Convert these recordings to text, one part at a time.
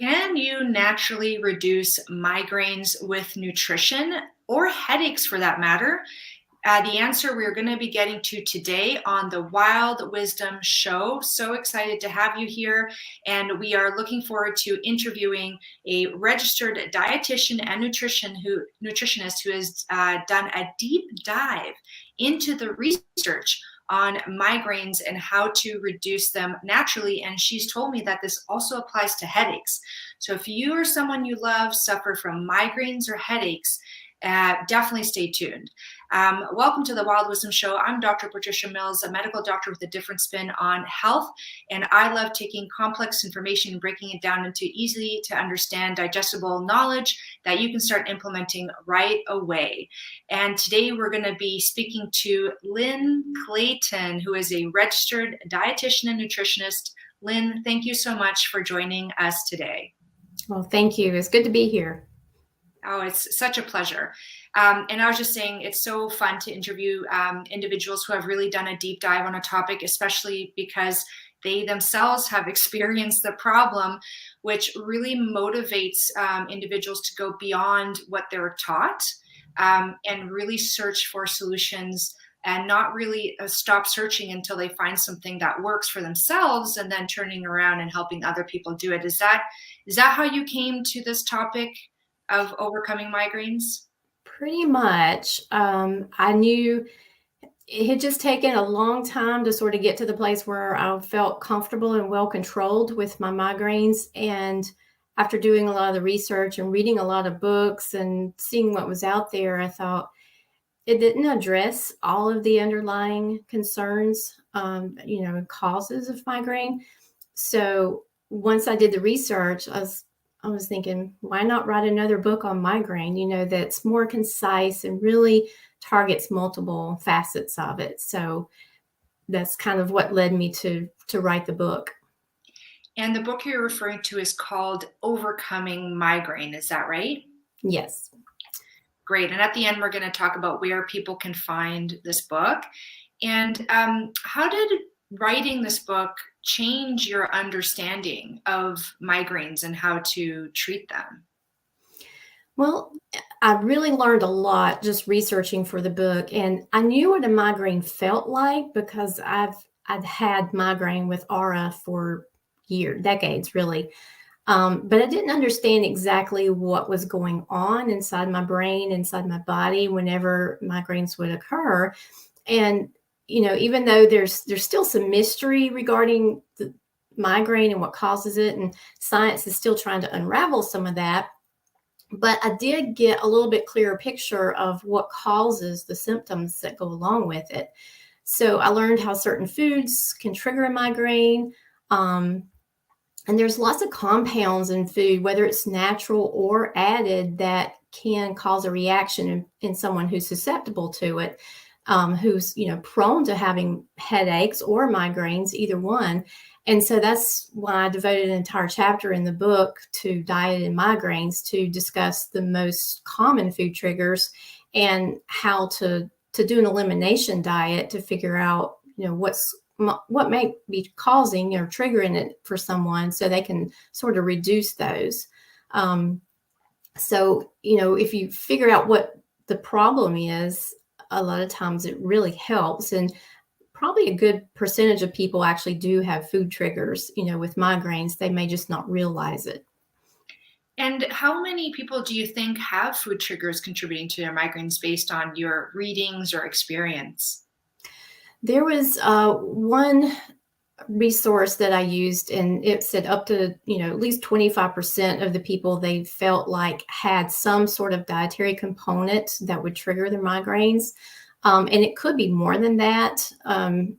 Can you naturally reduce migraines with nutrition or headaches for that matter? The answer we're going to be getting to today on the Wild Wisdom Show. So excited to have you here. And we are looking forward to interviewing a registered dietitian and nutritionist who has done a deep dive into the research on migraines and how to reduce them naturally. And she's told me that this also applies to headaches. So if you or someone you love suffer from migraines or headaches, definitely stay tuned. Welcome to the Wild Wisdom Show. I'm Dr. Patricia Mills, a medical doctor with a different spin on health. And I love taking complex information and breaking it down into easy to understand, digestible knowledge that you can start implementing right away. And today we're going to be speaking to Lynn Clayton, who is a registered dietitian and nutritionist. Lynn, thank you so much for joining us today. Well, thank you. It's good to be here. Oh, it's such a pleasure. And I was just saying, it's so fun to interview individuals who have really done a deep dive on a topic, especially because they themselves have experienced the problem, which really motivates individuals to go beyond what they're taught and really search for solutions and not really stop searching until they find something that works for themselves and then turning around and helping other people do it. Is that how you came to this topic of overcoming migraines? Pretty much. I knew it had just taken a long time to sort of get to the place where I felt comfortable and well controlled with my migraines. And after doing a lot of the research and reading a lot of books and seeing what was out there, I thought it didn't address all of the underlying concerns, causes of migraine. So once I did the research, I was thinking, why not write another book on migraine, that's more concise and really targets multiple facets of it. So that's kind of what led me to write the book. And the book you're referring to is called Overcoming Migraine. Is that right? Yes. Great. And at the end, we're going to talk about where people can find this book. And how did writing this book change your understanding of migraines and how to treat them? Well, I really learned a lot just researching for the book, and I knew what a migraine felt like because I'd had migraine with aura for decades, really. But I didn't understand exactly what was going on inside my brain, inside my body, whenever migraines would occur. And even though there's still some mystery regarding the migraine and what causes it, and science is still trying to unravel some of that, but I did get a little bit clearer picture of what causes the symptoms that go along with it. So I learned how certain foods can trigger a migraine. And there's lots of compounds in food, whether it's natural or added, that can cause a reaction in someone who's susceptible to it. Who's prone to having headaches or migraines, either one. And so that's why I devoted an entire chapter in the book to diet and migraines, to discuss the most common food triggers and how to do an elimination diet to figure out what may be causing or triggering it for someone, so they can sort of reduce those. So if you figure out what the problem is, a lot of times it really helps. And probably a good percentage of people actually do have food triggers, with migraines. They may just not realize it. And how many people do you think have food triggers contributing to their migraines based on your readings or experience? There was one resource that I used, and it said up to, at least 25% of the people they felt like had some sort of dietary component that would trigger their migraines. And it could be more than that.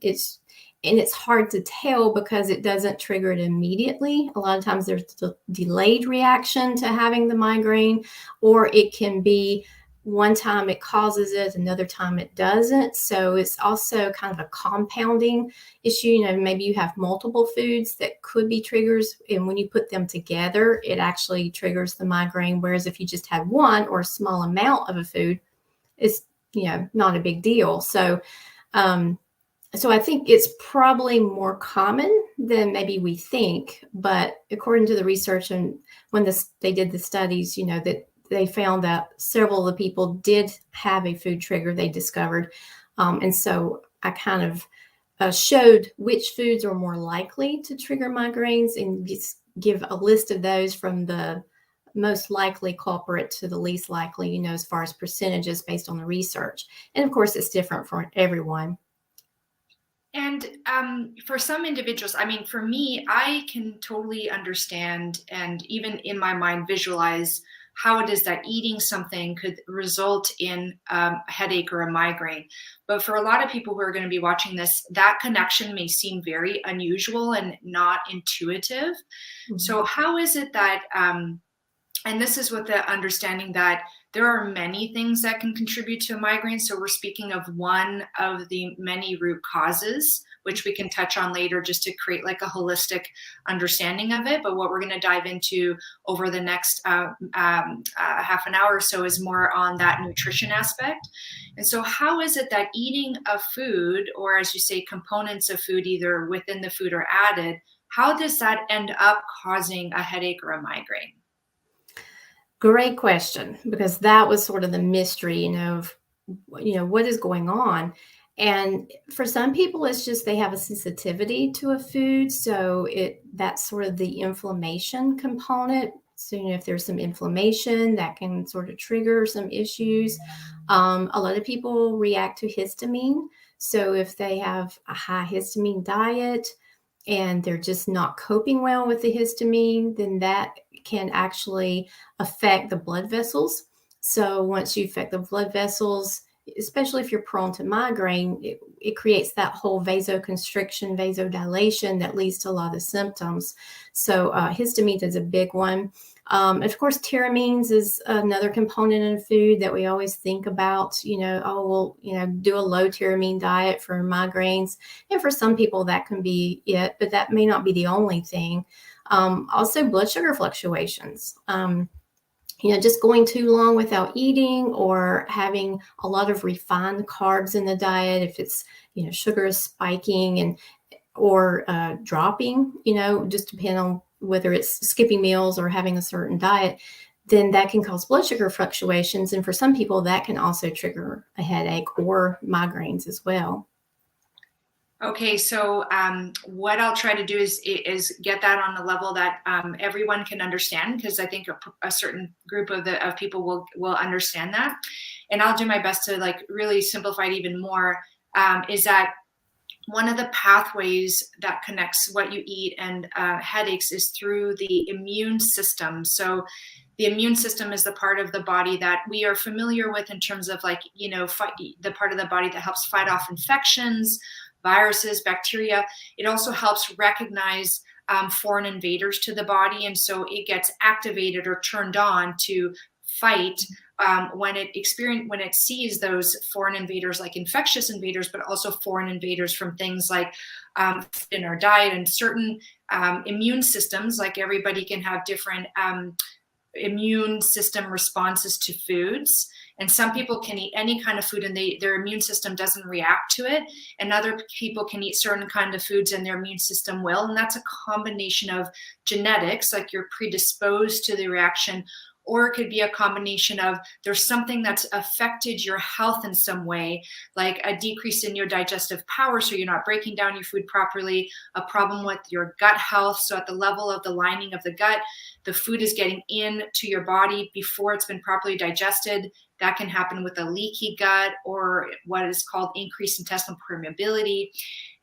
It's hard to tell because it doesn't trigger it immediately. A lot of times there's a delayed reaction to having the migraine, or it can be one time it causes it, another time it doesn't. So it's also kind of a compounding issue. Maybe you have multiple foods that could be triggers, and when you put them together, it actually triggers the migraine. Whereas if you just had one or a small amount of a food, it's not a big deal. So I think it's probably more common than maybe we think. But according to the research, and when they did the studies, that they found that several of the people did have a food trigger they discovered. And so I kind of showed which foods are more likely to trigger migraines and just give a list of those from the most likely culprit to the least likely, as far as percentages based on the research. And of course, it's different for everyone. And for some individuals, I mean, for me, I can totally understand and even in my mind visualize how it is that eating something could result in a headache or a migraine. But for a lot of people who are going to be watching this, that connection may seem very unusual and not intuitive. Mm-hmm. So how is it that, and this is with the understanding that there are many things that can contribute to a migraine. So we're speaking of one of the many root causes, which we can touch on later just to create like a holistic understanding of it. But what we're going to dive into over the next half an hour or so is more on that nutrition aspect. And so how is it that eating a food, or as you say, components of food, either within the food or added, how does that end up causing a headache or a migraine? Great question, because that was sort of the mystery, of, what is going on. And for some people, it's just they have a sensitivity to a food. So that's sort of the inflammation component. So, if there's some inflammation, that can sort of trigger some issues. A lot of people react to histamine. So if they have a high histamine diet and they're just not coping well with the histamine, then that can actually affect the blood vessels. So once you affect the blood vessels, especially if you're prone to migraine, it creates that whole vasoconstriction, vasodilation that leads to a lot of symptoms. So histamine is a big one. Of course, tyramines is another component in food that we always think about, do a low tyramine diet for migraines. And for some people that can be it, but that may not be the only thing. Also blood sugar fluctuations. Just going too long without eating or having a lot of refined carbs in the diet, if it's, sugar is spiking or dropping, just depending on whether it's skipping meals or having a certain diet, then that can cause blood sugar fluctuations. And for some people, that can also trigger a headache or migraines as well. Okay, so what I'll try to do is get that on a level that everyone can understand, because I think a certain group of people will understand that, and I'll do my best to like really simplify it even more. Is that one of the pathways that connects what you eat and headaches is through the immune system. So the immune system is the part of the body that we are familiar with in terms of like, the part of the body that helps fight off infections, viruses, bacteria. It also helps recognize foreign invaders to the body. And so it gets activated or turned on to fight when it sees those foreign invaders, like infectious invaders, but also foreign invaders from things like in our diet and certain immune systems. Like everybody can have different immune system responses to foods. And some people can eat any kind of food and their immune system doesn't react to it. And other people can eat certain kind of foods and their immune system will. And that's a combination of genetics, like you're predisposed to the reaction, or it could be a combination of there's something that's affected your health in some way, like a decrease in your digestive power, so you're not breaking down your food properly, a problem with your gut health. So at the level of the lining of the gut, the food is getting into your body before it's been properly digested. That can happen with a leaky gut or what is called increased intestinal permeability.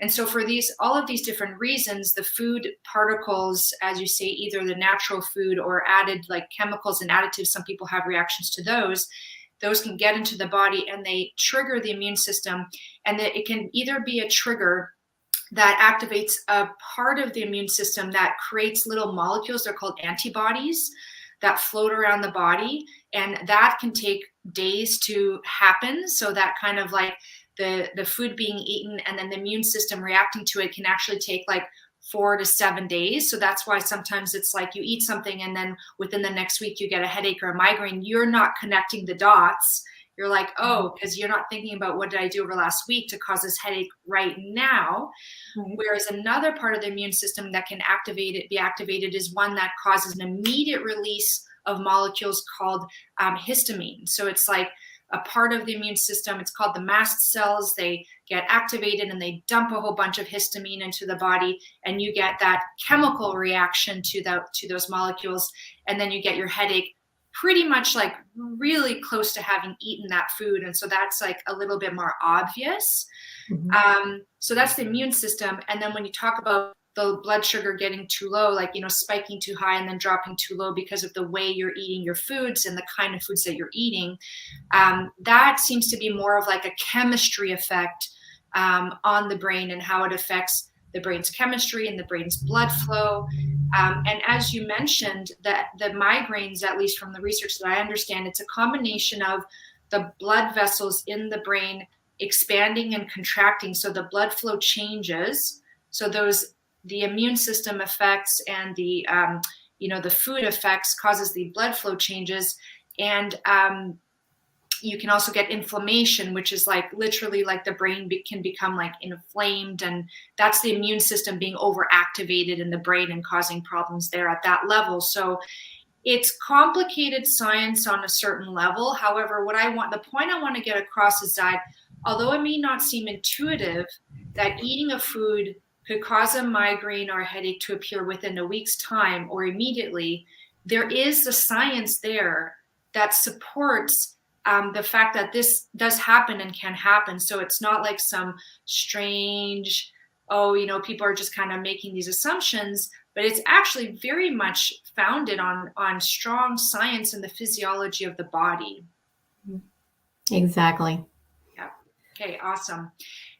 And so for all of these different reasons, the food particles, as you say, either the natural food or added like chemicals and additives, some people have reactions to those can get into the body and they trigger the immune system. And that it can either be a trigger that activates a part of the immune system that creates little molecules, they're called antibodies, that float around the body. And that can take days to happen. So that kind of like the food being eaten and then the immune system reacting to it can actually take like 4 to 7 days. So that's why sometimes it's like you eat something and then within the next week you get a headache or a migraine. You're not connecting the dots. You're like, oh, because you're not thinking about what did I do over last week to cause this headache right now. Right. Whereas another part of the immune system that can be activated is one that causes an immediate release of molecules called histamine. So it's like a part of the immune system. It's called the mast cells. They get activated and they dump a whole bunch of histamine into the body, and you get that chemical reaction to those molecules, and then you get your headache pretty much like really close to having eaten that food. And so that's like a little bit more obvious. So that's the immune system. And then when you talk about the blood sugar getting too low, like, spiking too high and then dropping too low because of the way you're eating your foods and the kind of foods that you're eating, that seems to be more of like a chemistry effect on the brain and how it affects the brain's chemistry and the brain's blood flow. And as you mentioned, that the migraines, at least from the research that I understand, it's a combination of the blood vessels in the brain expanding and contracting. So the blood flow changes. So the immune system effects and the food effects causes the blood flow changes. And you can also get inflammation, which is like literally like the brain can become like inflamed, and that's the immune system being overactivated in the brain and causing problems there at that level. So it's complicated science on a certain level. However, the point I want to get across is that although it may not seem intuitive that eating a food could cause a migraine or a headache to appear within a week's time or immediately, there is the science there that supports the fact that this does happen and can happen. So it's not like some strange, people are just kind of making these assumptions, but it's actually very much founded on strong science and the physiology of the body. Exactly. Yeah. Okay, awesome.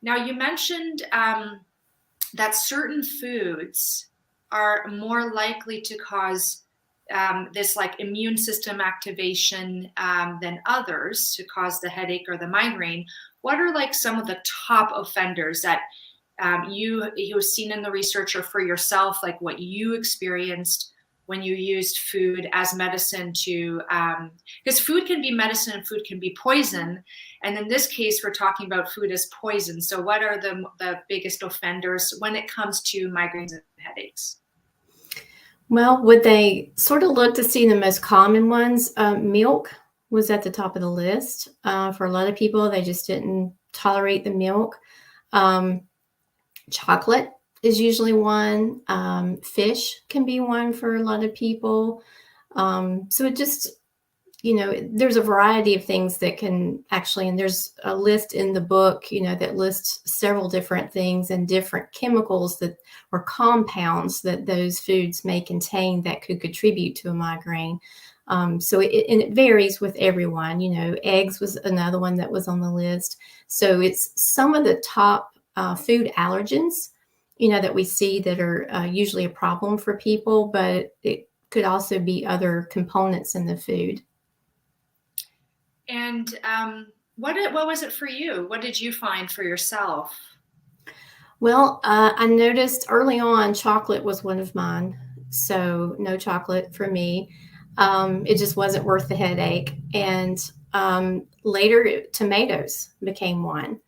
Now you mentioned that certain foods are more likely to cause this like immune system activation than others to cause the headache or the migraine. What are like some of the top offenders that you've seen in the research or for yourself, like what you experienced when you used food as medicine because food can be medicine and food can be poison. And in this case, we're talking about food as poison. So what are the biggest offenders when it comes to migraines and headaches? Well, would they sort of look to see the most common ones? Milk was at the top of the list. For a lot of people, they just didn't tolerate the milk. Chocolate is usually one. Fish can be one for a lot of people. So it just, there's a variety of things that can actually, and there's a list in the book, that lists several different things and different chemicals or compounds that those foods may contain that could contribute to a migraine. So it varies with everyone. Eggs was another one that was on the list. So it's some of the top food allergens, that we see that are usually a problem for people, but it could also be other components in the food. And what was it for you? What did you find for yourself? Well, I noticed early on chocolate was one of mine. So no chocolate for me. It just wasn't worth the headache. And later, tomatoes became one.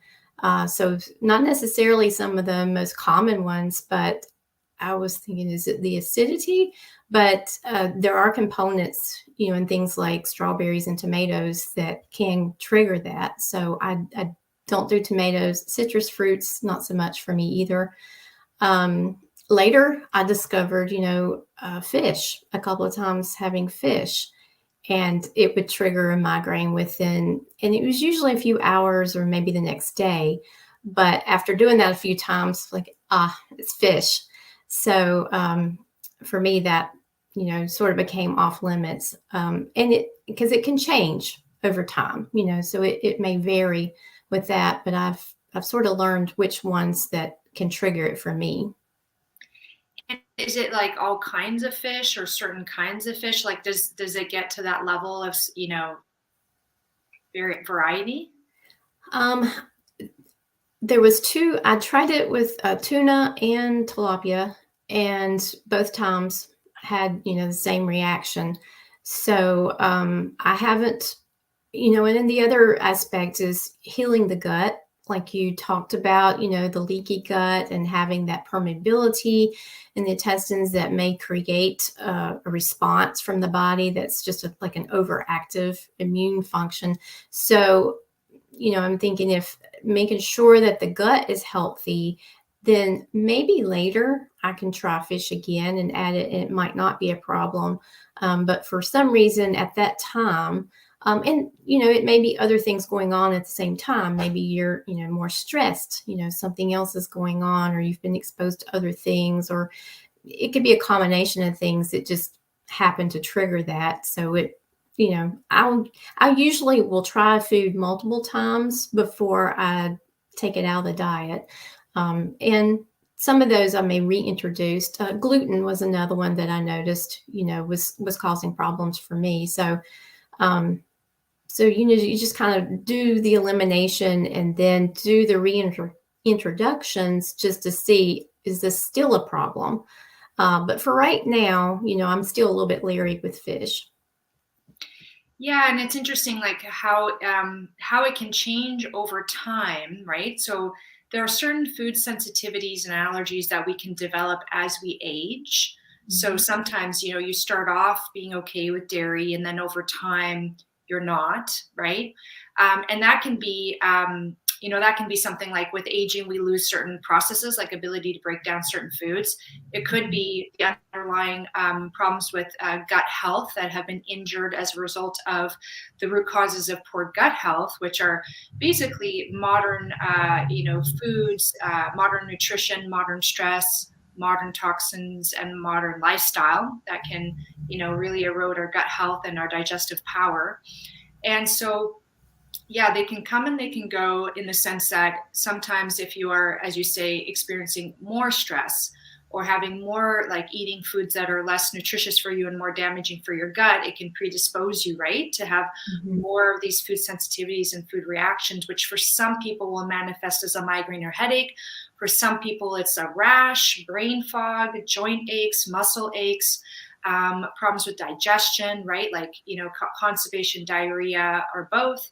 So not necessarily some of the most common ones, but I was thinking, is it the acidity? But there are components, in things like strawberries and tomatoes that can trigger that. So I don't do tomatoes. Citrus fruits, not so much for me either. Later, I discovered, fish a couple of times, having fish, and it would trigger a migraine and it was usually a few hours or maybe the next day. But after doing that a few times, like, it's fish. So for me, that, sort of became off limits. Because it can change over time, so it may vary with that, but I've sort of learned which ones that can trigger it for me. And is it like all kinds of fish or certain kinds of fish? Like, does it get to that level of, variety? There was two. I tried it with tuna and tilapia, and both times had, the same reaction. So I haven't And then the other aspect is healing the gut, like you talked about, the leaky gut and having that permeability in the intestines that may create a response from the body that's just like an overactive immune function. So, I'm thinking if making sure that the gut is healthy, then maybe later I can try fish again and add it, and it might not be a problem. But for some reason at that time, and it may be other things going on at the same time. Maybe you're, more stressed, something else is going on, or you've been exposed to other things, or it could be a combination of things that just happen to trigger that. So I usually will try food multiple times before I take it out of the diet. And some of those I may reintroduce. Gluten was another one that I noticed, was causing problems for me. So you just kind of do the elimination and then do the reintroductions just to see, is this still a problem? But for right now, I'm still a little bit leery with fish. Yeah, and it's interesting, like how it can change over time, right? So there are certain food sensitivities and allergies that we can develop as we age. So sometimes, you start off being okay with dairy, and then over time you're not, right? And that can be, that can be something like with aging, we lose certain processes, like ability to break down certain foods. It could be the underlying problems with gut health that have been injured as a result of the root causes of poor gut health, which are basically modern, foods, modern nutrition, modern stress, modern toxins, and modern lifestyle that can, really erode our gut health and our digestive power. And so, yeah, they can come and they can go, in the sense that sometimes if you are, as you say, experiencing more stress or having more, like eating foods that are less nutritious for you and more damaging for your gut, it can predispose you, right, to have more of these food sensitivities and food reactions, which for some people will manifest as a migraine or headache. For some people, it's a rash, brain fog, joint aches, muscle aches, problems with digestion, right? Like, constipation, diarrhea, or both.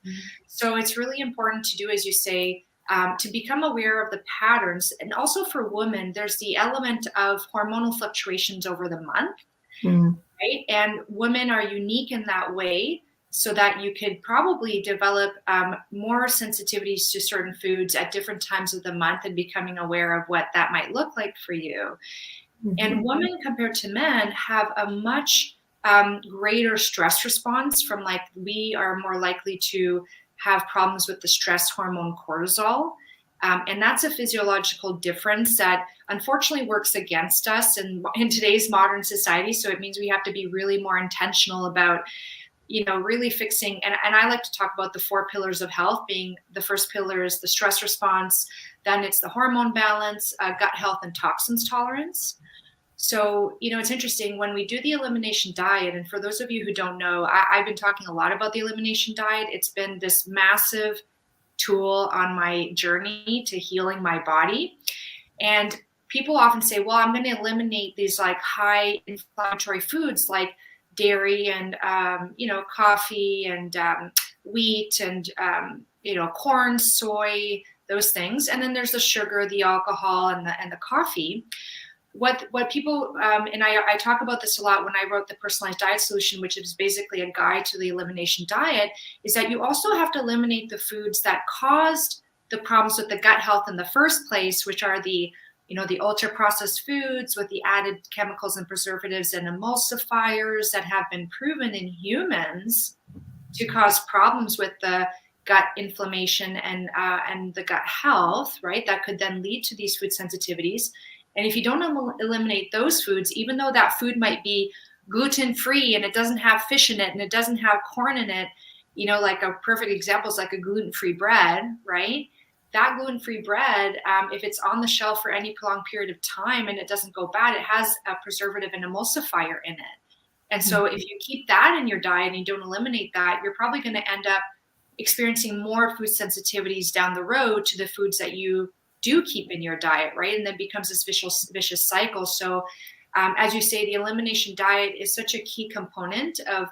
So it's really important to do, as you say, to become aware of the patterns. And also for women, there's the element of hormonal fluctuations over the month, right? And women are unique in that way, so that you could probably develop more sensitivities to certain foods at different times of the month, and becoming aware of what that might look like for you. And women compared to men have a much greater stress response from, like, we are more likely to have problems with the stress hormone cortisol. And that's a physiological difference that unfortunately works against us in today's modern society. So it means we have to be really more intentional about, really fixing. And I like to talk about the 4 pillars of health, being the first pillar is the stress response. Then it's the hormone balance, gut health, and toxins tolerance. So, it's interesting when we do the elimination diet. And for those of you who don't know, I've been talking a lot about the elimination diet. It's been this massive tool on my journey to healing my body. And people often say, well, I'm going to eliminate these like high inflammatory foods like dairy and, coffee and wheat and, corn, soy, those things. And then there's the sugar, the alcohol, and the coffee. What people, and I talk about this a lot when I wrote the Personalized Diet Solution, which is basically a guide to the elimination diet, is that you also have to eliminate the foods that caused the problems with the gut health in the first place, which are the ultra processed foods with the added chemicals and preservatives and emulsifiers that have been proven in humans to cause problems with the gut inflammation and the gut health, right? That could then lead to these food sensitivities. And if you don't eliminate those foods, even though that food might be gluten-free and it doesn't have fish in it and it doesn't have corn in it, like a perfect example is like a gluten-free bread, right? That gluten-free bread, if it's on the shelf for any prolonged period of time and it doesn't go bad, it has a preservative and emulsifier in it. And so if you keep that in your diet and you don't eliminate that, you're probably going to end up experiencing more food sensitivities down the road to the foods that you do keep in your diet, right? And then becomes this vicious cycle. So as you say, the elimination diet is such a key component of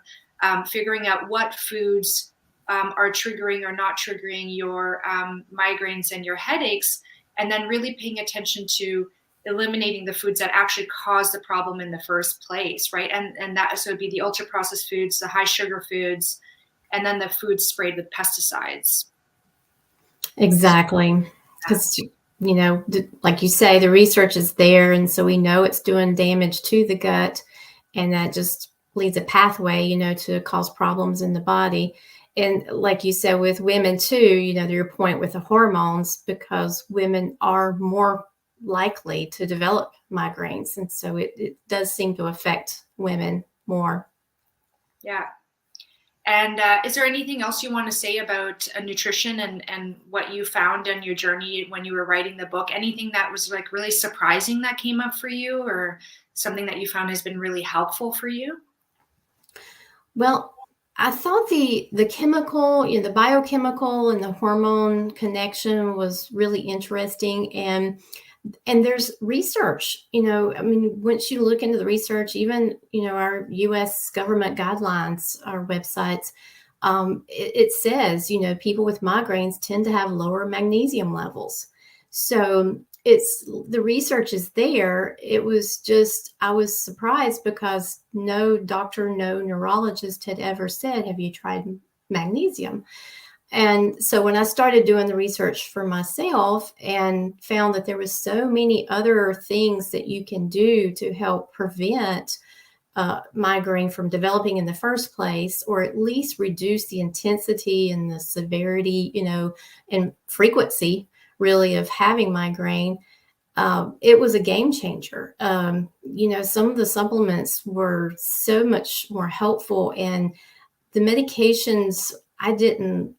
figuring out what foods are triggering or not triggering your migraines and your headaches, and then really paying attention to eliminating the foods that actually cause the problem in the first place, right? And that, so it'd be the ultra processed foods, the high sugar foods, and then the foods sprayed with pesticides. Exactly. Because, like you say, the research is there. And so we know it's doing damage to the gut. And that just leads a pathway, to cause problems in the body. And like you said, with women too, to your point with the hormones, because women are more likely to develop migraines. And so it does seem to affect women more. Yeah. And is there anything else you want to say about nutrition and what you found on your journey when you were writing the book? Anything that was like really surprising that came up for you, or something that you found has been really helpful for you? Well, I thought the chemical, the biochemical and the hormone connection was really interesting. And there's research, once you look into the research, even, our US government guidelines, our websites, it says, people with migraines tend to have lower magnesium levels. So the research is there. It was just, I was surprised because no doctor, no neurologist had ever said, have you tried magnesium? And so when I started doing the research for myself and found that there was so many other things that you can do to help prevent migraine from developing in the first place, or at least reduce the intensity and the severity, and frequency really of having migraine, it was a game changer. Some of the supplements were so much more helpful, and the medications, I didn't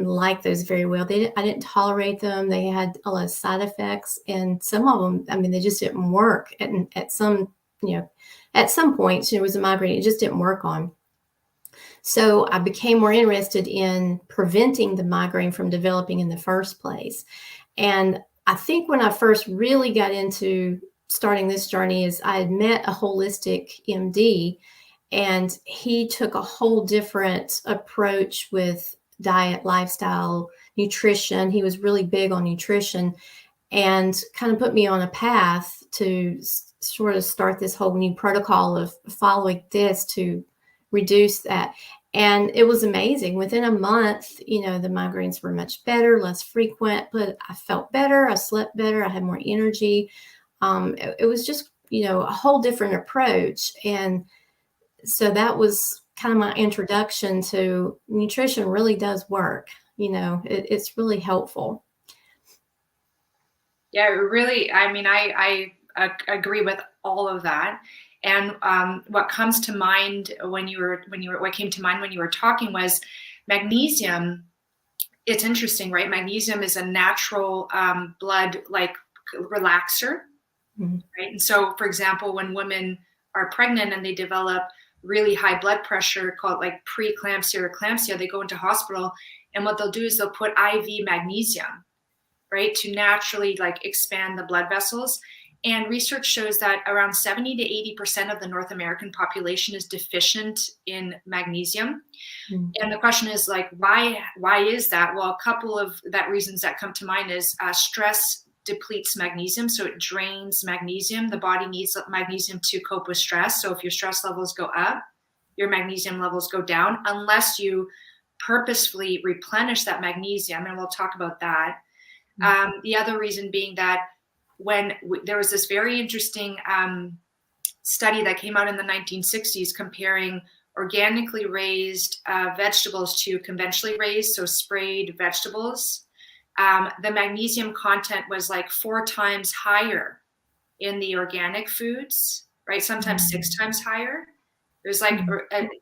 like those very well. I didn't tolerate them. They had a lot of side effects, and some of them, they just didn't work. And at some points, it was a migraine, it just didn't work on. So I became more interested in preventing the migraine from developing in the first place. And I think when I first really got into starting this journey is I had met a holistic MD, and he took a whole different approach with diet, lifestyle, nutrition. He was really big on nutrition and kind of put me on a path to sort of start this whole new protocol of following this to reduce that. And it was amazing. Within a month, the migraines were much better, less frequent, but I felt better. I slept better. I had more energy. It was just, a whole different approach. And so that was kind of my introduction to nutrition really does work. It's really helpful. Yeah, really. I agree with all of that. And what comes to mind what came to mind when you were talking was magnesium. It's interesting, right? Magnesium is a natural blood relaxer, Mm-hmm. right? And so, for example, when women are pregnant and they develop really high blood pressure called like preeclampsia or eclampsia, they go into hospital, and what they'll do is they'll put IV magnesium, right, to naturally expand the blood vessels. And research shows that around 70 to 80% of the North American population is deficient in magnesium. Mm-hmm. And the question is why is that? Well, a couple of reasons that come to mind is stress depletes magnesium, so it drains magnesium. The body needs magnesium to cope with stress. So if your stress levels go up, your magnesium levels go down, unless you purposefully replenish that magnesium, and we'll talk about that. The other reason being that when there was this very interesting study that came out in the 1960s comparing organically raised vegetables to conventionally raised, so sprayed vegetables, the magnesium content was 4 times higher in the organic foods, right? Sometimes 6 times higher. There's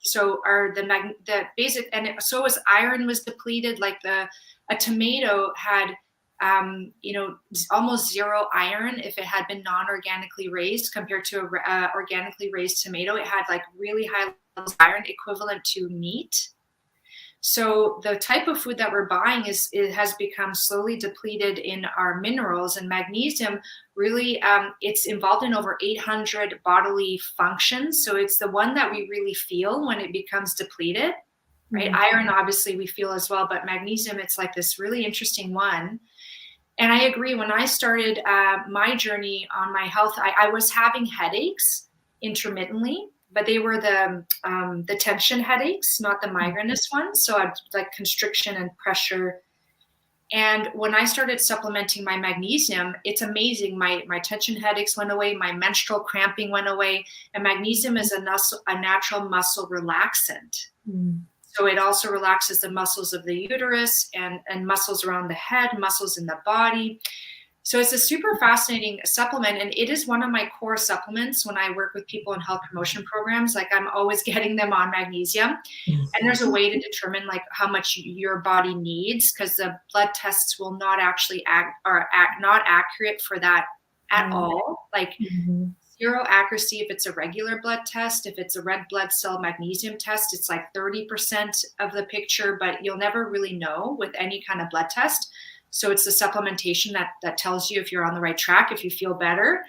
so are the basic, and so was iron was depleted. A tomato had almost zero iron if it had been non-organically raised, compared to a organically raised tomato. It had really high levels of iron, equivalent to meat. So the type of food that we're buying it has become slowly depleted in our minerals, and magnesium really, it's involved in over 800 bodily functions. So it's the one that we really feel when it becomes depleted. right? Iron, obviously, we feel as well, but magnesium, it's like this really interesting one. And I agree. When I started my journey on my health, I was having headaches intermittently, but they were the tension headaches, not the migrainous ones. So I'd like constriction and pressure. And when I started supplementing my magnesium, it's amazing. My tension headaches went away. My menstrual cramping went away. And magnesium is a natural muscle relaxant. So it also relaxes the muscles of the uterus and muscles around the head, muscles in the body. So it's a super fascinating supplement. And it is one of my core supplements when I work with people in health promotion programs. Like I'm always getting them on magnesium. And there's a way to determine like how much your body needs, because the blood tests will not actually not accurate for that at all. Like zero accuracy if it's a regular blood test. If it's a red blood cell magnesium test, it's like 30% of the picture, but you'll never really know with any kind of blood test. So it's the supplementation that tells you if you're on the right track. If you feel better,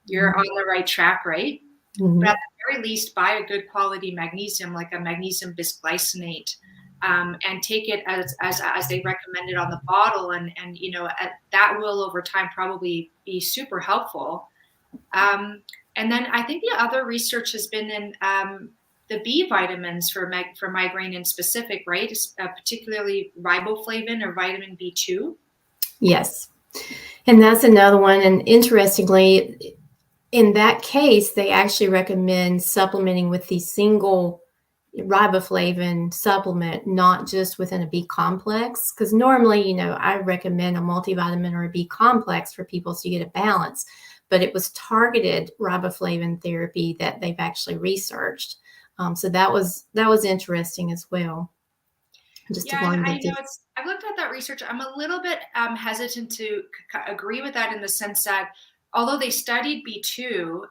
you're on the right track, right? But at the very least, buy a good quality magnesium, like a magnesium bisglycinate, and take it as they recommended on the bottle. And you know, that will over time probably be super helpful. And then I think the other research has been in the B vitamins for migraine in specific, right? Particularly riboflavin or vitamin B2. Yes. And that's another one. And interestingly, in that case, they actually recommend supplementing with the single riboflavin supplement, not just within a B complex. Because normally, you know, I recommend a multivitamin or a B complex for people so you get a balance. But it was targeted riboflavin therapy that they've actually researched. So that was interesting as well. I've looked at that research. I'm a little bit hesitant to agree with that in the sense that although they studied B2,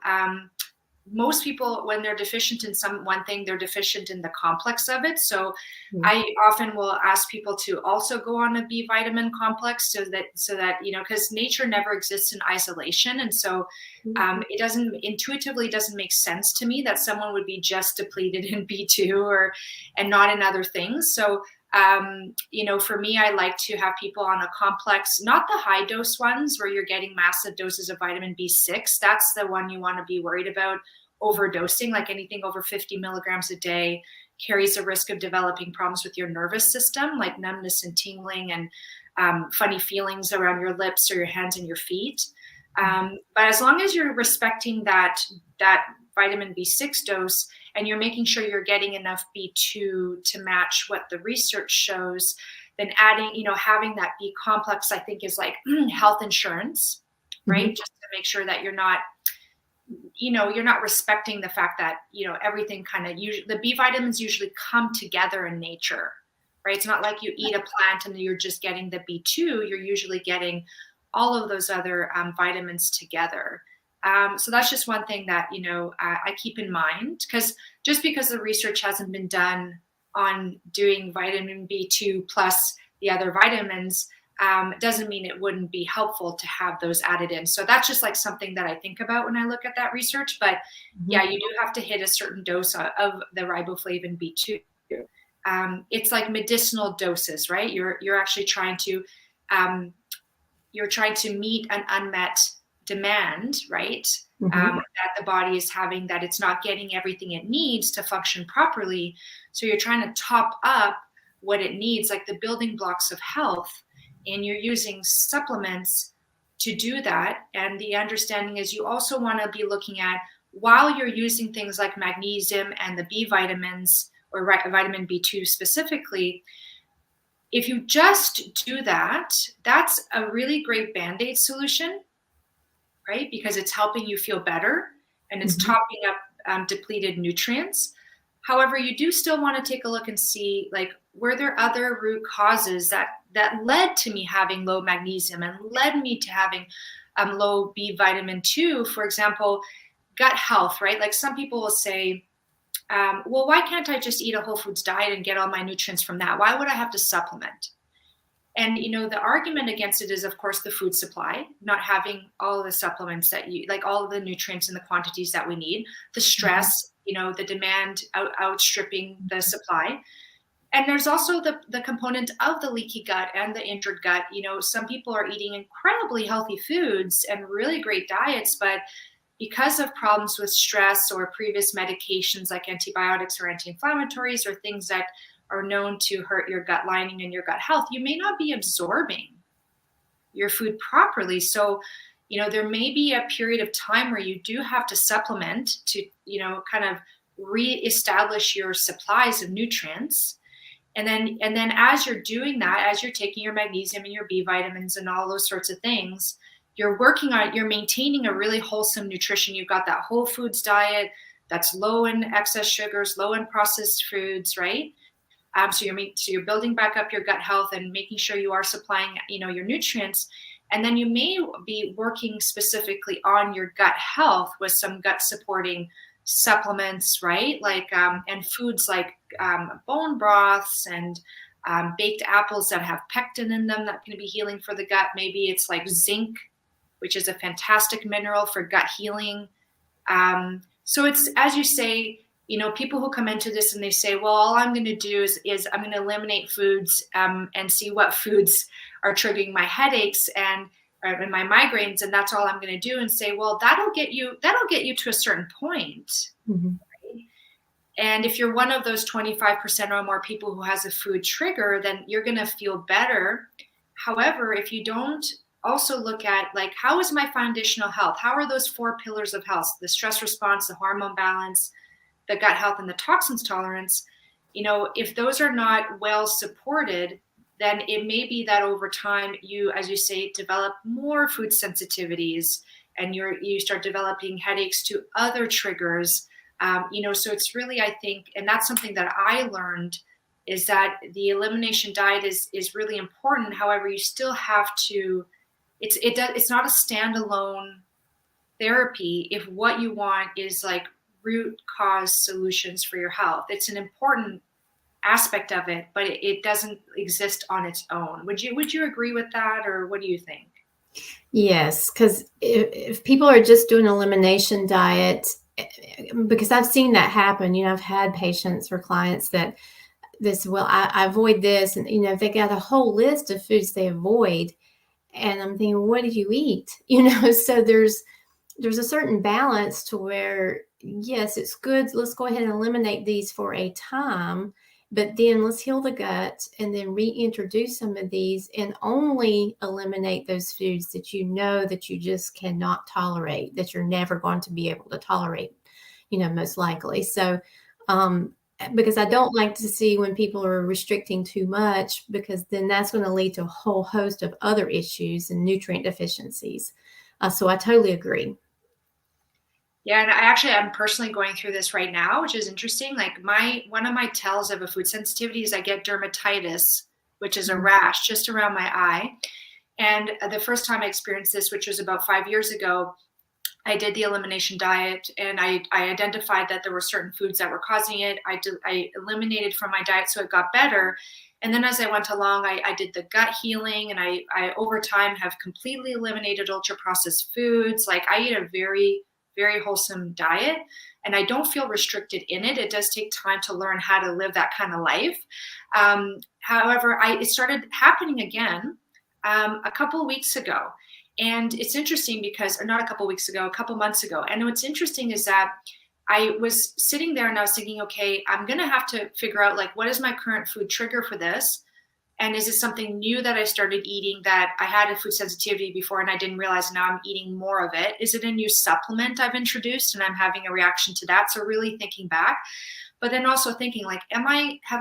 most people, when they're deficient in one thing, they're deficient in the complex of it. So I often will ask people to also go on a B vitamin complex so that, you know, because nature never exists in isolation. And so it intuitively doesn't make sense to me that someone would be just depleted in B2 and not in other things. So you know, for me, I like to have people on a complex, not the high dose ones where you're getting massive doses of vitamin B6. That's the one you want to be worried about overdosing. Like anything over 50 milligrams a day carries a risk of developing problems with your nervous system, like numbness and tingling and funny feelings around your lips or your hands and your feet. But as long as you're respecting that vitamin B6 dose, and you're making sure you're getting enough B2 to match what the research shows, then adding, you know, having that B complex, I think is like health insurance, right? Just to make sure that you're not respecting the fact that, you know, everything kind of the B vitamins usually come together in nature, right? It's not like you eat a plant and you're just getting the B2, you're usually getting all of those other vitamins together. So that's just one thing that, you know, I keep in mind, because the research hasn't been done on doing vitamin B2 plus the other vitamins, doesn't mean it wouldn't be helpful to have those added in. So that's just like something that I think about when I look at that research. But yeah, you do have to hit a certain dose of the riboflavin B2. It's like medicinal doses, right? You're actually trying to meet an unmet demand, right? That the body is having, that it's not getting everything it needs to function properly. So you're trying to top up what it needs, like the building blocks of health, and you're using supplements to do that. And the understanding is you also want to be looking at, while you're using things like magnesium and the B vitamins or vitamin B2 specifically, if you just do that, that's a really great Band-Aid solution, right? Because it's helping you feel better and it's topping up depleted nutrients. However, you do still want to take a look and see, like, were there other root causes that led to me having low magnesium and led me to having low B vitamin 2, for example, gut health, right? Like some people will say, well, why can't I just eat a whole foods diet and get all my nutrients from that? Why would I have to supplement? And, you know, the argument against it is, of course, the food supply, not having all the supplements that like all of the nutrients and the quantities that we need, the stress, you know, the demand outstripping the supply. And there's also the component of the leaky gut and the injured gut. Some people are eating incredibly healthy foods and really great diets, but because of problems with stress or previous medications like antibiotics or anti-inflammatories or things that are known to hurt your gut lining and your gut health, you may not be absorbing your food properly. So, there may be a period of time where you do have to supplement to, kind of reestablish your supplies of nutrients. And then as you're doing that, as you're taking your magnesium and your B vitamins and all those sorts of things, you're maintaining a really wholesome nutrition. You've got that whole foods diet that's low in excess sugars, low in processed foods, right? So you're building back up your gut health and making sure you are supplying, your nutrients. And then you may be working specifically on your gut health with some gut supporting supplements, right? And foods like bone broths and baked apples that have pectin in them that can be healing for the gut. Maybe it's like zinc, which is a fantastic mineral for gut healing. So it's, as you say, people who come into this and they say, well, all I'm going to do is I'm going to eliminate foods and see what foods are triggering my headaches and my migraines, and that's all I'm going to do. And say, well, that'll get you to a certain point. Mm-hmm. Right? And if you're one of those 25% or more people who has a food trigger, then you're going to feel better. However, if you don't also look at how is my foundational health? How are those 4 pillars of health? The stress response, the hormone balance, the gut health, and the toxins tolerance. If those are not well supported, then it may be that over time you, as you say, develop more food sensitivities and you start developing headaches to other triggers. So it's really, I think, and that's something that I learned, is that the elimination diet is really important. However, you still have to, it's not a standalone therapy if what you want is root cause solutions for your health. It's an important aspect of it, but it doesn't exist on its own. Would you agree with that, or what do you think? Yes, because if people are just doing an elimination diet, because I've seen that happen, I've had patients or clients that well, I avoid this, and they got a whole list of foods they avoid, and I'm thinking, what do you eat? So there's a certain balance to where, yes, it's good. Let's go ahead and eliminate these for a time, but then let's heal the gut and then reintroduce some of these and only eliminate those foods that that you just cannot tolerate, that you're never going to be able to tolerate, most likely. So, because I don't like to see when people are restricting too much, because then that's going to lead to a whole host of other issues and nutrient deficiencies. So I totally agree. Yeah, and I'm personally going through this right now, which is interesting. One of my tells of a food sensitivity is I get dermatitis, which is a rash just around my eye. And the first time I experienced this, which was about 5 years ago, I did the elimination diet, and I identified that there were certain foods that were causing it. I eliminated from my diet so it got better. And then as I went along, I did the gut healing, and I over time have completely eliminated ultra processed foods. I eat a very, very wholesome diet, and I don't feel restricted in it. It does take time to learn how to live that kind of life. However, it started happening again a couple of weeks ago. And it's interesting because, or not a couple of weeks ago, a couple months ago. And what's interesting is that I was sitting there and I was thinking, okay, I'm going to have to figure out what is my current food trigger for this? And is it something new that I started eating that I had a food sensitivity before and I didn't realize now I'm eating more of it? Is it a new supplement I've introduced and I'm having a reaction to that? So really thinking back, but then also thinking have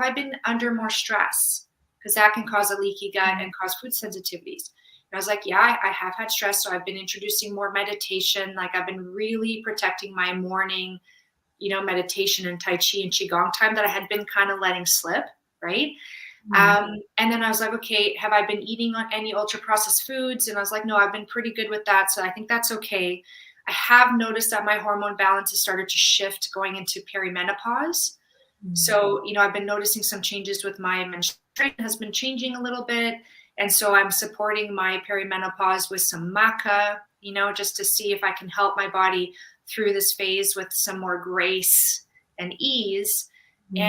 I been under more stress? Because that can cause a leaky gut and cause food sensitivities. And I was like, yeah, I have had stress. So I've been introducing more meditation. I've been really protecting my morning, meditation and Tai Chi and Qigong time that I had been kind of letting slip, right? And then I was like, okay, have I been eating any ultra processed foods? And I was like, no, I've been pretty good with that. So I think that's okay. I have noticed that my hormone balance has started to shift going into perimenopause. So, I've been noticing some changes with my menstruation has been changing a little bit. And so I'm supporting my perimenopause with some maca, just to see if I can help my body through this phase with some more grace and ease. Mm.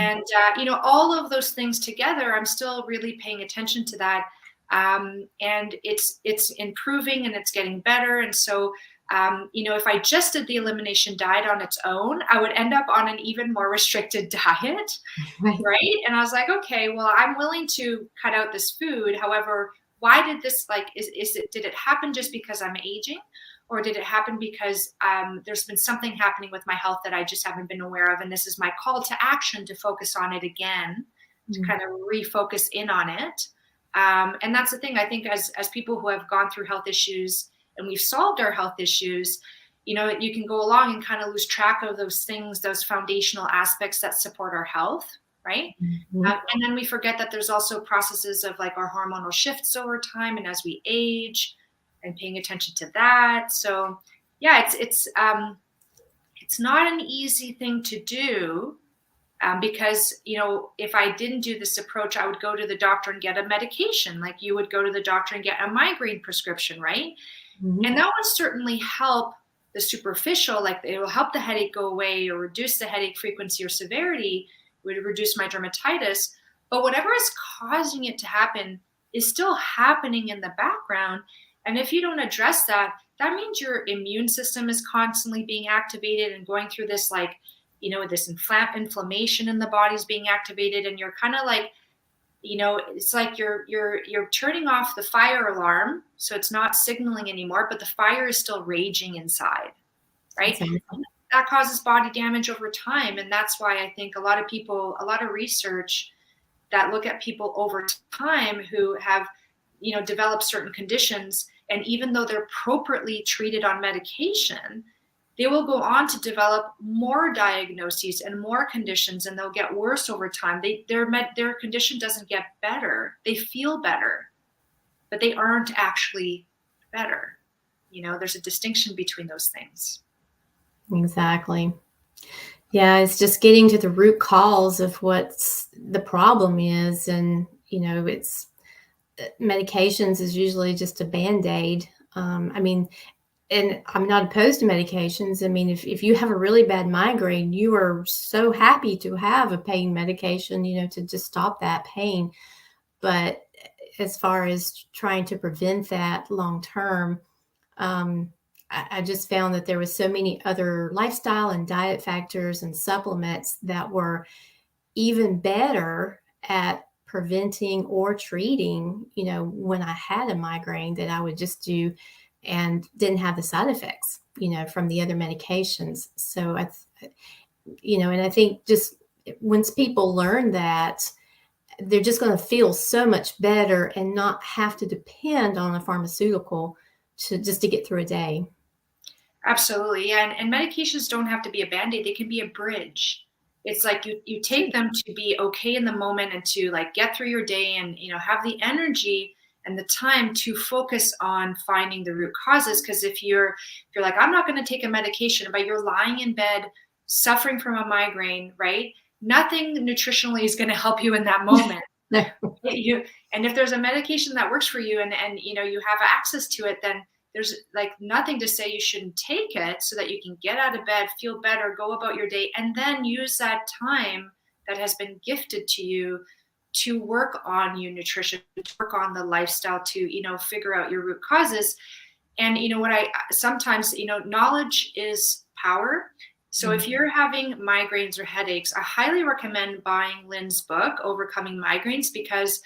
And, all of those things together, I'm still really paying attention to that. And it's improving and it's getting better. And so, if I just did the elimination diet on its own, I would end up on an even more restricted diet. Right. Right. And I was like, okay, well, I'm willing to cut out this food. However, why did this, did it happen just because I'm aging? Or did it happen because there's been something happening with my health that I just haven't been aware of? And this is my call to action to focus on it again, to Mm. kind of refocus in on it. And that's the thing. I think as people who have gone through health issues and we've solved our health issues, you can go along and kind of lose track of those things, those foundational aspects that support our health, right? Mhm. And then we forget that there's also processes of like our hormonal shifts over time and as we age, and paying attention to that. So yeah, it's not an easy thing to do, because if I didn't do this approach, I would go to the doctor and get a medication, like you would go to the doctor and get a migraine prescription, right? Mhm. And that would certainly help the superficial, like it will help the headache go away or reduce the headache frequency or severity, it would reduce my dermatitis. But whatever is causing it to happen is still happening in the background. And if you don't address that, that means your immune system is constantly being activated and going through this, this inflammation in the body is being activated. And you're kind of like, it's like you're turning off the fire alarm, so it's not signaling anymore, but the fire is still raging inside, right? Exactly. That causes body damage over time, and that's why I think a lot of research that look at people over time who have, developed certain conditions, and even though they're appropriately treated on medication, they will go on to develop more diagnoses and more conditions, and they'll get worse over time. Their condition doesn't get better. They feel better, but they aren't actually better. There's a distinction between those things. Exactly. Yeah, it's just getting to the root cause of what's the problem is. And, it's medications is usually just a Band-Aid. I mean, and I'm not opposed to medications. I mean, if you have a really bad migraine, you are so happy to have a pain medication, to just stop that pain. But as far as trying to prevent that long term, I just found that there was so many other lifestyle and diet factors and supplements that were even better at preventing or treating, when I had a migraine, that I would just do and didn't have the side effects, from the other medications. So and I think just once people learn that, they're just going to feel so much better and not have to depend on a pharmaceutical to get through a day. Absolutely. Yeah. And medications don't have to be a Band-Aid. They can be a bridge. It's like you take them to be okay in the moment and to like get through your day and, have the energy and the time to focus on finding the root causes. Because if you're like, I'm not going to take a medication, but you're lying in bed suffering from a migraine, right? Nothing nutritionally is going to help you in that moment. No. And if there's a medication that works for you and you have access to it, then there's like nothing to say you shouldn't take it, so that you can get out of bed, feel better, go about your day, and then use that time that has been gifted to you to work on your nutrition, to work on the lifestyle, to figure out your root causes. And what I sometimes, knowledge is power. So if you're having migraines or headaches, I highly recommend buying Lynn's book, Overcoming Migraines, because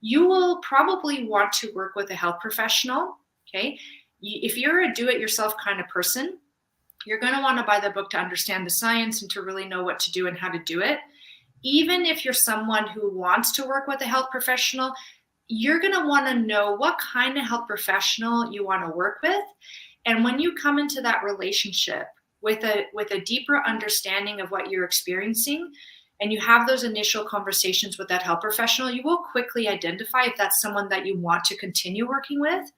you will probably want to work with a health professional. Okay. If you're a do-it-yourself kind of person, you're going to want to buy the book to understand the science and to really know what to do and how to do it. Even if you're someone who wants to work with a health professional, you're going to want to know what kind of health professional you want to work with. And when you come into that relationship with a deeper understanding of what you're experiencing, and you have those initial conversations with that health professional, you will quickly identify if that's someone that you want to continue working with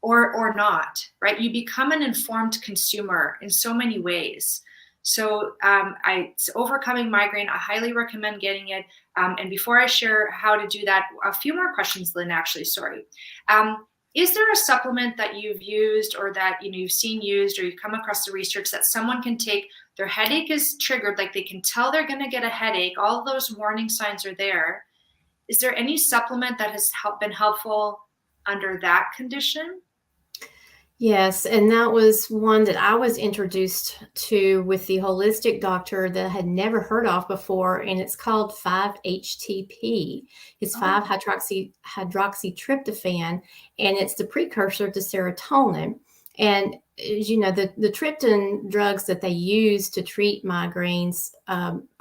or not, right? You become an informed consumer in so many ways. So Overcoming Migraine, I highly recommend getting it. And before I share how to do that, a few more questions, Lynn, actually, sorry. Is there a supplement that you've used or that you've seen used or you've come across the research that someone can take? Their headache is triggered, like they can tell they're going to get a headache. All those warning signs are there. Is there any supplement that has been helpful under that condition? Yes, and that was one that I was introduced to with the holistic doctor that I had never heard of before, and it's called 5-HTP. It's Oh, 5-hydroxytryptophan, and it's the precursor to serotonin. And as you know, the triptan drugs that they use to treat migraines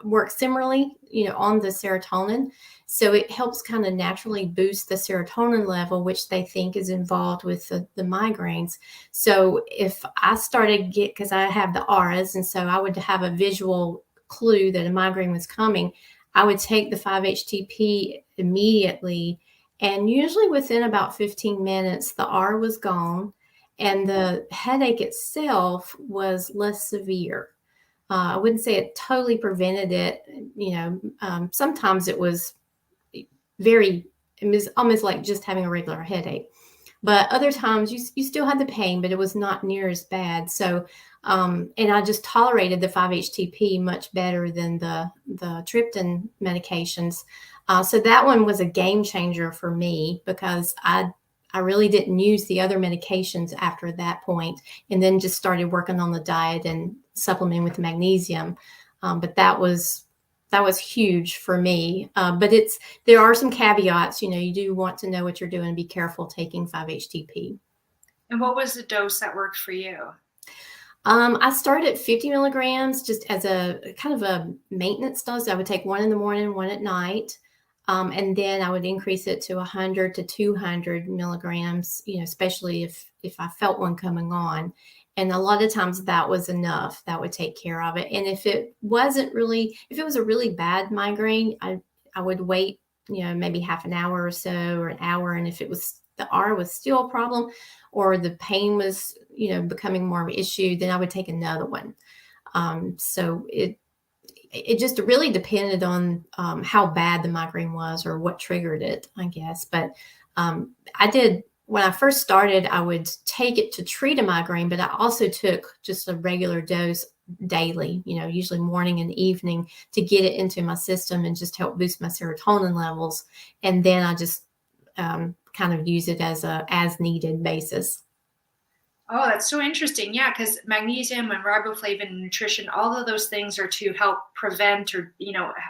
work similarly, on the serotonin. So it helps kind of naturally boost the serotonin level, which they think is involved with the migraines. So if I started because I have the auras, and so I would have a visual clue that a migraine was coming, I would take the 5-HTP immediately. And usually within about 15 minutes, the aura was gone and the headache itself was less severe. I wouldn't say it totally prevented it. Sometimes it was it was almost like just having a regular headache. But other times you still had the pain, but it was not near as bad. So, and I just tolerated the 5-HTP much better than the triptan medications. So that one was a game changer for me because I really didn't use the other medications after that point, and then just started working on the diet and supplementing with magnesium. But that was huge for me. But there are some caveats. You do want to know what you're doing and be careful taking 5-HTP. and what was the dose that worked for you? I started at 50 milligrams just as a kind of a maintenance dose. I would take one in the morning, one at night. And then I would increase it to 100 to 200 milligrams, especially if I felt one coming on. And a lot of times that was enough. That would take care of it. And if it was a really bad migraine, I would wait, maybe half an hour or so or an hour. And if the R was still a problem or the pain was, becoming more of an issue, then I would take another one. So it just really depended on how bad the migraine was or what triggered it, I guess. But when I first started, I would take it to treat a migraine, but I also took just a regular dose daily, usually morning and evening to get it into my system and just help boost my serotonin levels. And then I just kind of use it as needed basis. Oh, that's so interesting. Yeah, because magnesium and riboflavin and nutrition, all of those things are to help prevent or,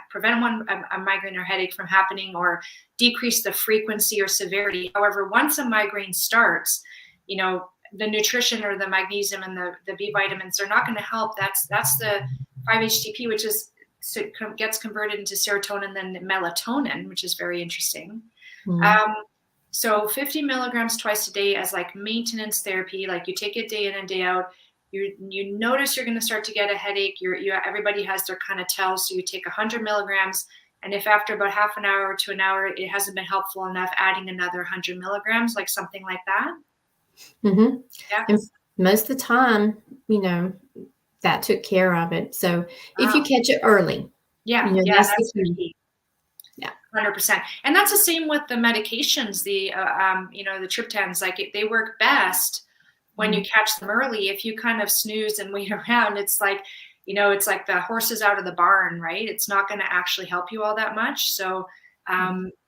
prevent a migraine or headache from happening or decrease the frequency or severity. However, once a migraine starts, the nutrition or the magnesium and the B vitamins are not going to help. That's the 5-HTP, which gets converted into serotonin, then melatonin, which is very interesting. Mm. So 50 milligrams twice a day as like maintenance therapy, like you take it day in and day out. You notice you're going to start to get a headache. Everybody has their kind of tell. So you take 100 milligrams. And if after about half an hour to an hour, it hasn't been helpful enough, adding another 100 milligrams, like something like that. Mm-hmm. Yeah. And most of the time, that took care of it. So if you catch it early, that's that's the key. Yeah, 100%. And that's the same with the medications, the triptans, like they work best when you catch them early. If you kind of snooze and wait around, it's like, it's like the horse is out of the barn, right? It's not going to actually help you all that much. So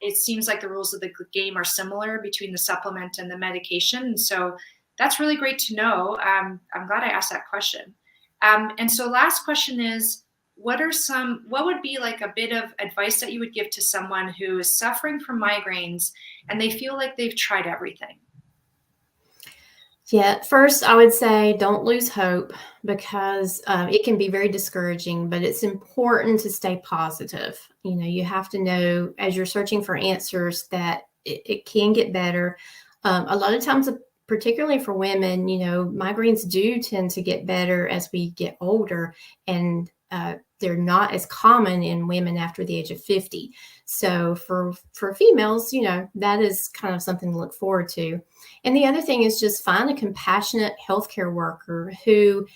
it seems like the rules of the game are similar between the supplement and the medication. So that's really great to know. I'm glad I asked that question. And so last question is, what would be like a bit of advice that you would give to someone who is suffering from migraines and they feel like they've tried everything? Yeah, first I would say don't lose hope because it can be very discouraging, but it's important to stay positive. You have to know as you're searching for answers that it can get better. A lot of times, particularly for women, migraines do tend to get better as we get older, and they're not as common in women after the age of 50. So for females, that is kind of something to look forward to. And the other thing is just find a compassionate healthcare worker who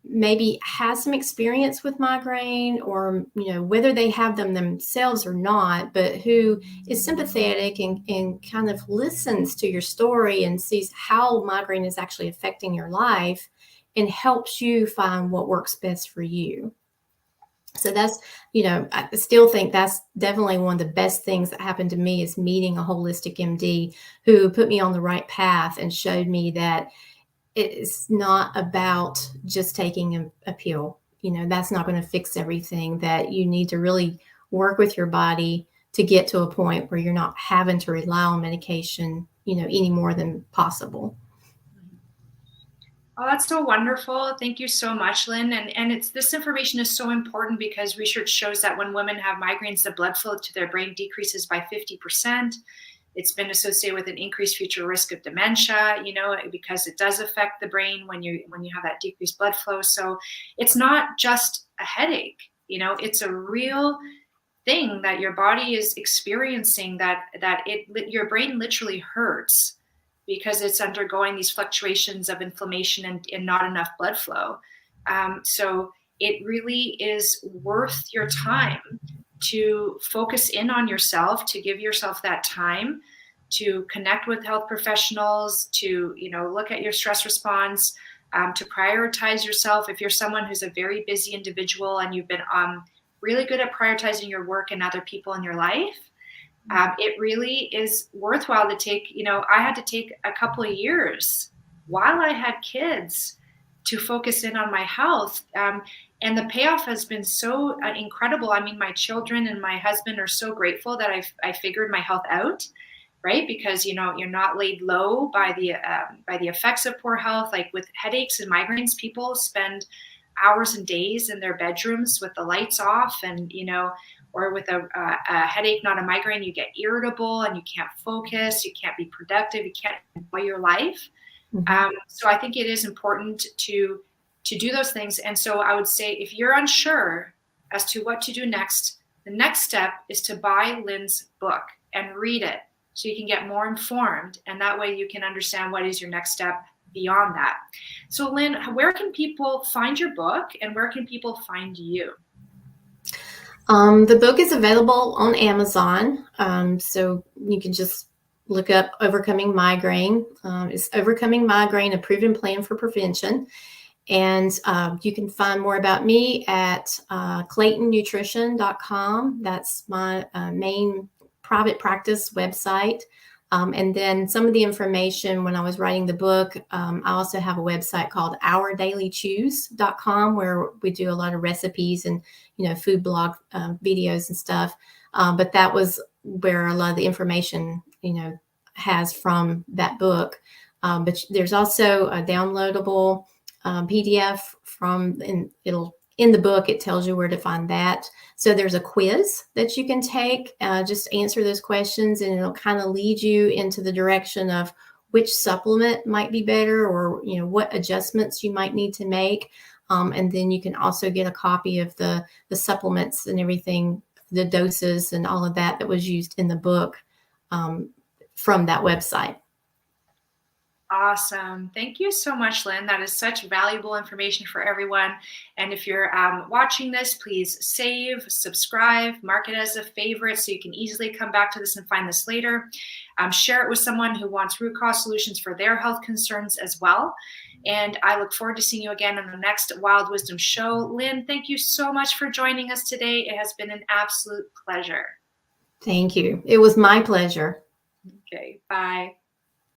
maybe has some experience with migraine, or whether they have them themselves or not, but who is sympathetic and kind of listens to your story and sees how migraine is actually affecting your life and helps you find what works best for you. So that's, I still think that's definitely one of the best things that happened to me, is meeting a holistic MD who put me on the right path and showed me that it's not about just taking a pill. That's not going to fix everything, that you need to really work with your body to get to a point where you're not having to rely on medication, any more than possible. Oh, that's so wonderful. Thank you so much, Lynn. And this information is so important because research shows that when women have migraines, the blood flow to their brain decreases by 50%. It's been associated with an increased future risk of dementia, because it does affect the brain when you have that decreased blood flow. So it's not just a headache, it's a real thing that your body is experiencing, that your brain literally hurts because it's undergoing these fluctuations of inflammation and not enough blood flow. So it really is worth your time to focus in on yourself, to give yourself that time to connect with health professionals, to look at your stress response, to prioritize yourself. If you're someone who's a very busy individual and you've been really good at prioritizing your work and other people in your life, it really is worthwhile to take, I had to take a couple of years while I had kids to focus in on my health. And the payoff has been so incredible. I mean, my children and my husband are so grateful that I figured my health out, right? Because, you're not laid low by the effects of poor health. Like with headaches and migraines, people spend hours and days in their bedrooms with the lights off, and, or with a headache, not a migraine, you get irritable and you can't focus, you can't be productive, you can't enjoy your life. So I think it is important to do those things. And so I would say, if you're unsure as to what to do next, the next step is to buy Lynn's book and read it so you can get more informed. And that way you can understand what is your next step beyond that. So Lynn, where can people find your book and where can people find you? The book is available on Amazon. So you can just look up Overcoming Migraine. It's Overcoming Migraine, a proven plan for prevention. And you can find more about me at ClaytonNutrition.com. That's my main private practice website. And then some of the information when I was writing the book, I also have a website called OurDailyChoose.com, where we do a lot of recipes and, food blog videos and stuff. But that was where a lot of the information, has from that book. But there's also a downloadable PDF in the book, it tells you where to find that. So there's a quiz that you can take, just answer those questions, and it'll kind of lead you into the direction of which supplement might be better, or, what adjustments you might need to make. And then you can also get a copy of the supplements and everything, the doses and all of that was used in the book from that website. Awesome. Thank you so much, Lynn. That is such valuable information for everyone. And if you're watching this, please save, subscribe, mark it as a favorite so you can easily come back to this and find this later. Share it with someone who wants root cause solutions for their health concerns as well. And I look forward to seeing you again on the next Wild Wisdom show. Lynn, thank you so much for joining us today. It has been an absolute pleasure. Thank you. It was my pleasure. Okay, bye.